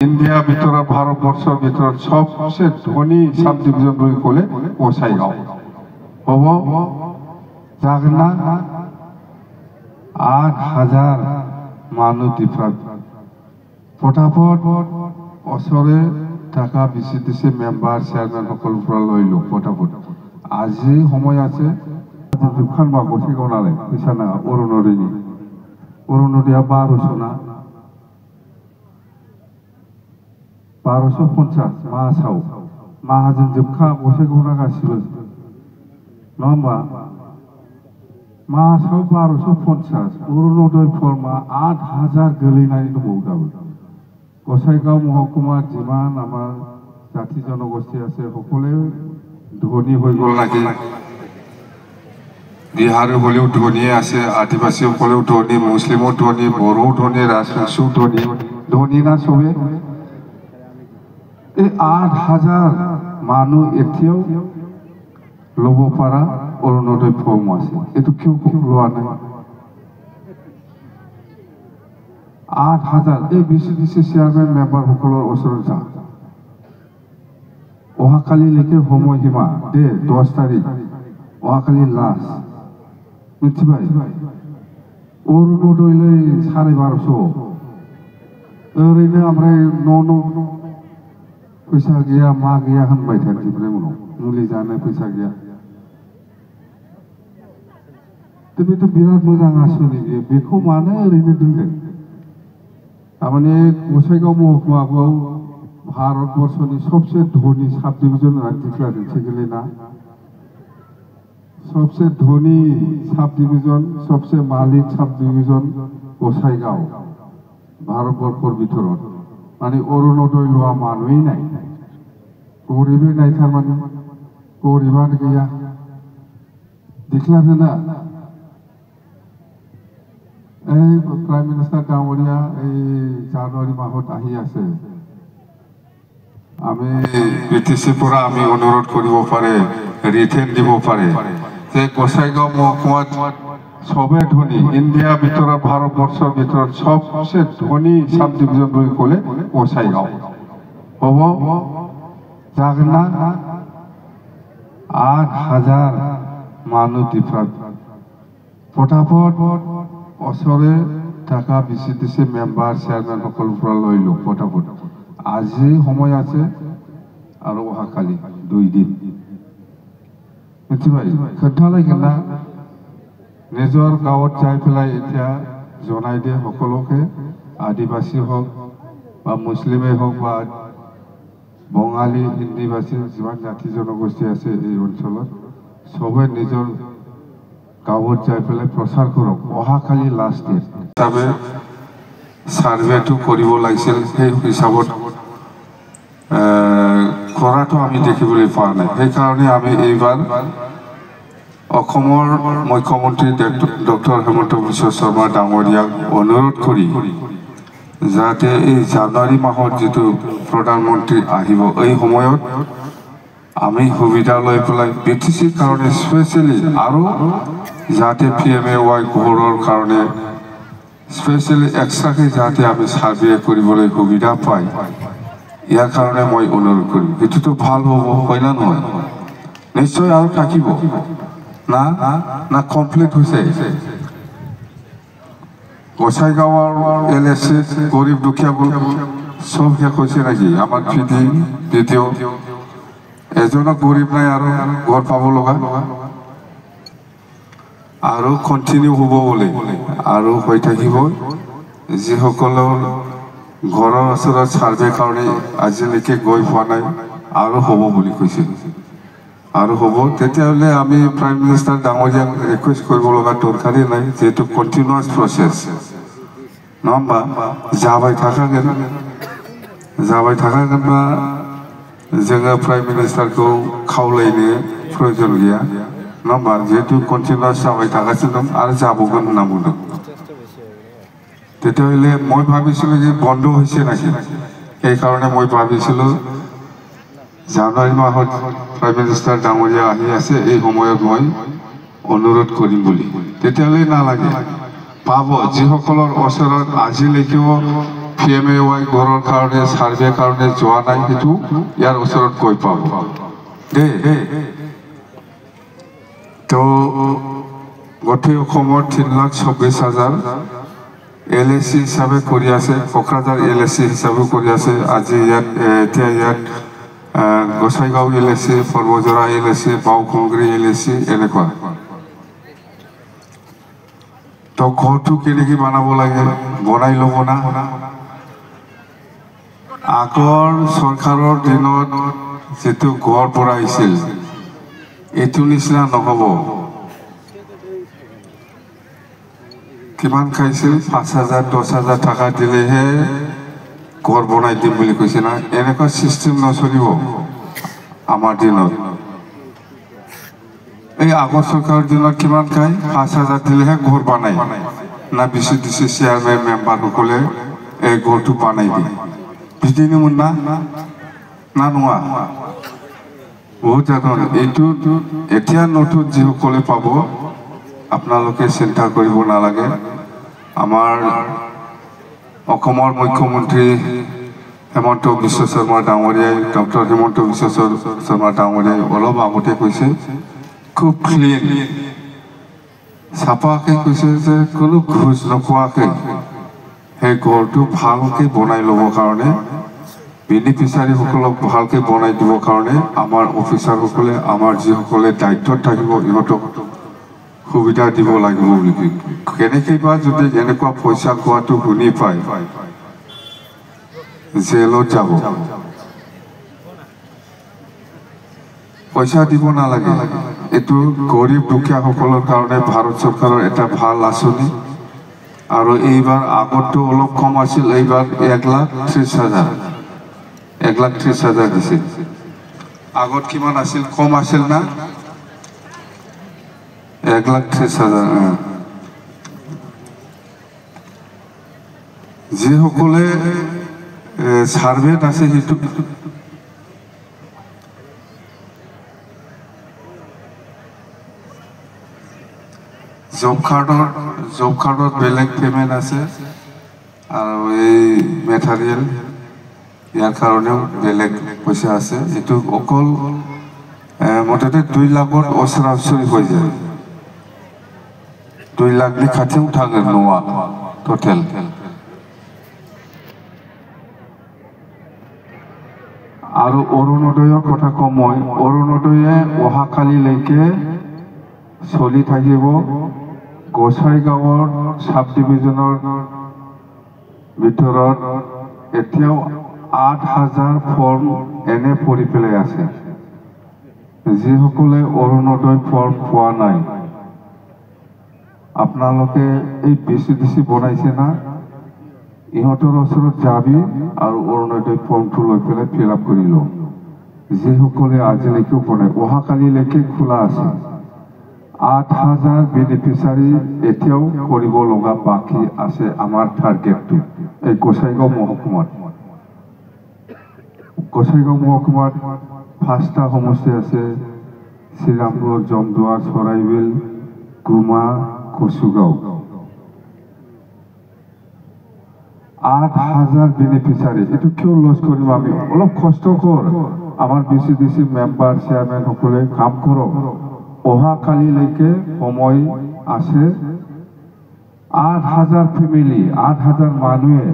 India ভিতৰত ভাৰতবৰ্ষৰ ভিতৰত সবচে ধনী সাব ডিভিজন বুলি ক'লে গোসাইগাঁও হ'ব যাগন না ৮,০০০ মানুহ ডিফাৰেণ্ট ফটাফট ওচৰে টাকা বেছি দিছে মেম্বাৰ চেয়াৰমেন সকলৰ পৰা লৈ লো ফটাফট আজি সময় আছে দুখন বা গোসাইগাঁও নালে পইচা না অৰুণোদয়া 1200 না 1250 मासाव माहाजोन जोबखा गसाइगाव गासिबो नङा होमबा मासाव 1250 अरुणोदय फर्मा 8,000 गोलैनाय दंबावो दाबो गसाइगाव महकुमा जिमान आमार जाति जनगोष्ठी আছে সকলে ধনী হৈ গল নাকি বিহার হলেও ধনী আছে আদিবাসী হলেও ধনী মুসলিমও ধনী বড়ো ধনী রাজবংশীও ধনী না সবে এই 8,000 মানুহ এতিয়াও লব পাৰা অৰুণোদয় ফৰ্ম আছে এটো কিয় লোৱা নাই 8,000 এই বিসিডিসি চেয়াৰম্যান মেম্বাৰ সকলৰ ওচৰত যা অহাকালি লেকে সময় সীমা দে 10 তাৰিখ অহাকালি লাষ্ট মিथिबाय অৰুণোদয়লৈ 1250 ओरैनो ओमफ्राय न' पैसा गैया मा गैया होनबाय थानोसै उनाव मुलि जानो पैसा गैया बेथ' बिराद मोजां आसनि बेखौ मानो ओरैनो दोनदों थारमाने गसाइगाव महकुमाखौ भारतबर्षनि सबसे धनी साब डिभिजन डिक्लेयार गेलेना सबसे धनी साब डिभिजन सबसे मालिक साब डिभिजन गसाइगाव भारतबर्षर ভিতৰত माने अरुणोदय लोआ मानुई नाय गरिबै नाय थारमाने गरिबानो गैया डिक्लेयार होना प्राइम मिनिस्टार डांगरिया জানুৱাৰী মাহত আহি আছে আমি বিটিসি পৰা আমি অনুৰোধ কৰিব পাৰে ৰিটেন দিব পাৰে যে গোসাইগাঁও মহকুমাত সবে ধনী ইন্ডিয়া ভিতৰত ভাৰতবৰ্ষৰ ভিতৰত সবচে ধনী সাব ডিভিজন বুলি ক'লে গোসাইগাঁও হ'ব যাগন না 8,000 মানুহ ডিফাৰেণ্ট ফটাফট ওচৰে টাকা বেছি দিছে মেম্বাৰ চেয়াৰমেন সকলৰ পৰা লৈ লো ফটাফট আজি সময় আছে আৰু অহাকালি 2 দিন मिथिबाय खोन्थालायगोन ना निजर गाँवत जाय पेलाय इतना जनाय दे सकलोके आदिवासी हक बा मुस्लिमे हक बा बंगाली हिंदीभाषी जिमान जाति जनगोष्ठी আছে এই অঞ্চলত সবে निजर गाँवत जाय पेलाय प्रचार करक অহাকালি लास्ट डेट हिसाबे सार्वेটো কৰিব লাগিছিল সেই হিসাবত কৰাটো আমি দেখিবলৈ পোৱা নাই সেই কাৰণে আমি এইবাৰ অসমৰ মুখ্যমন্ত্ৰী ডক্টৰ হেমন্ত বিশ্ব শৰ্মা ডাঙৰীয়াক অনুৰোধ কৰি যাতে এই জানুৱাৰী মাহত যেটো প্ৰধানমন্ত্ৰী আহিব এই সময়ত আমি সুবিধা লৈ পেলাই বিটিসিৰ কাৰণে স্পেশালি আৰু যাতে পিএমএৱাই ঘৰৰ কাৰণে স্পেশালি এক্সট্ৰাকে যাতে আমি সাৰ্ভে কৰিবলৈ সুবিধা পাই ইয়াৰ কাৰণে মই অনুৰোধ কৰিম এটোতো ভাল হ'ব হয় না নহয় নিশ্চয় আৰু থাকিব না না কমপ্লিট হৈছে গোসাইগাঁৱৰ এলএসি গৰীব দুখীয়া সব শেষ হৈছে নাকি আমাৰ ভিডিঅ এজনক গৰীব নাই আৰু ঘৰ পাব লগা আৰু কন্টিনিউ হ'ব বুলি আৰু হৈ থাকিব যিসকলৰ ঘৰৰ ওচৰত সাৰ্ভে কাৰণে আজিলৈকে গৈ পোৱা নাই আৰু হ'ব বুলি কৈছে আৰু হ'ব তেতিয়াহ'লে আমি প্ৰাইম মিনিষ্টাৰ ডাঙৰীয়াক ৰিকুৱেষ্ট কৰিব লগা দৰকাৰী নাই যেটো কন্টিনিউয়াস প্ৰসেস নহ'বা যাবাই থাকাগोन बा जोङो प्राइम मिनिस्टारखौ खावलायनो प्रयोजन गैया নহ'বা যেটো কন্টিনিউয়াস যাবাই থাকাसिनो दं आरो जाबावगोन होनना बुंदों তেতিয়াহ'লে মই ভাবিছিলোঁ যে বন্ধ হৈছে নাকি এই কাৰণে মই ভাবিছিলোঁ জানুৱাৰী মাহত প্ৰাইম মিনিষ্টাৰ ডাঙৰীয়া আহি আছে এই সময়ত মই অনুৰোধ কৰিম বুলি তেতিয়াহ'লে নালাগে পাব যিসকলৰ ওচৰত আজিলৈকেও PMAY ঘৰৰ কাৰণে সাৰ্ভে কাৰণে যোৱা নাই সেইটো ইয়াৰ ওচৰত গৈ পাব দেই তো গোটেই অসমত 3,26,000 LAC হিচাপে কৰি আছে কোকৰাঝাৰ LAC হিচাপে কৰি আছে আজি ইয়াত এতিয়া ইয়াত গোসাইগাঁও LAC পৰ্বজৰা LAC বাওখংগৰি LAC এনেকুৱা তো ঘৰটো কেনেকৈ বনাব লাগে বনাই ল'ব না আগৰ চৰকাৰৰ দিনত যেটো ঘৰ বনাইছিল এইটো নিচিনা নহ'ব কিমান খাইছিল 5,000 10,000 টাকা দিলেহে ঘৰ বনাই দিম বুলি কৈছে না এনেকুৱা চিষ্টেম নচলিব আমাৰ দিনত এই আগৰ চৰকাৰৰ দিনত কিমান খাই 5,000 দিলেহে ঘৰ বনাই না BCDC চেয়াৰমেন মেম্বাৰসকলে এই ঘৰটো বনাই দিয়ে বিদিনি মুন্না না নোৱা বহুত জানো এইটো এতিয়া নতুন যিসকলে পাব আপোনালোকে চিন্তা কৰিব নালাগে আমাৰ অসমৰ মুখ্যমন্ত্ৰী হেমন্ত বিশ্ব শৰ্মা ডাঙৰীয়াই ডক্টৰ হেমন্ত বিশ্ব শৰ্মা ডাঙৰীয়াই অলপ আগতে কৈছে খুব ক্লিন চাফাকৈ কৈছে যে কোনো ঘোষ নোখোৱাকৈ সেই ঘৰটো ভালকৈ বনাই ল'বৰ কাৰণে বেনিফিচিয়াৰীসকলক ভালকৈ বনাই দিবৰ কাৰণে আমাৰ অফিচাৰসকলে আমাৰ যিসকলে দায়িত্বত থাকিব ইহঁতক সুবিধা দিব লাগিব বুলি কেনেকৈ বা যদি এনেকুৱা পইচা খোৱাটো শুনি পায় জেলত যাব পইচা দিব নালাগে এইটো গৰীব দুখীয়াসকলৰ কাৰণে ভাৰত চৰকাৰৰ এটা ভাল আঁচনি আৰু এইবাৰ আগতো অলপ কম আছিল এইবাৰ 1,30,000 1,30,000 দিছিল আগত কিমান আছিল কম আছিল না 1,30,000 যিসকলে সাৰ্ভেত আছে সেইটো জব কাৰ্ডত বেলেগ পেমেণ্ট আছে আৰু এই মেটেৰিয়েল ইয়াৰ কাৰণেও বেলেগ পইচা আছে এইটো অকল মুঠতে 2 লাখত ওচৰা-ওচৰি হৈ যায় 2 লাখनि খাथियाव थाङो न'आ टटेल আৰু অৰুণোদয়ৰ কথা কম মই অৰুণোদয়ে অহাকালিলৈকে চলি থাকিব গোসাইগাঁৱৰ সাব ডিভিজনৰ ভিতৰত এতিয়াও 8,000 ফৰ্ম এনে পৰি পেলাই আছে যিসকলে অৰুণোদয় ফৰ্ম পোৱা নাই আপোনালোকে এই BCDC বনাইছে না ইহঁতৰ ওচৰত যাবি আৰু অৰুণোদয় ফৰ্মটো লৈ পেলাই ফিল আপ কৰি লওঁ যিসকলে আজিলৈকেও বনাই অহাকালিলৈকে খোলা আছে 8,000 বেনিফিচিয়াৰী এতিয়াও কৰিব লগা বাকী আছে আমাৰ টাৰ্গেটটো এই গোসাইগাঁও মহকুমাত 5টা সমষ্টি আছে শ্ৰীৰামপুৰ জমদুৱাৰ চৰাইবিল গুমা কচুগাঁও 8,000 বেনিফিচিয়াৰী এইটো কিয় লছ কৰিম আমি অলপ কষ্ট কৰ আমাৰ BCDC মেম্বাৰ চেয়াৰমেন সকলে কাম কৰক অহাকালিলৈকে সময় আছে 8,000 ফেমিলি 8,000 মানুহে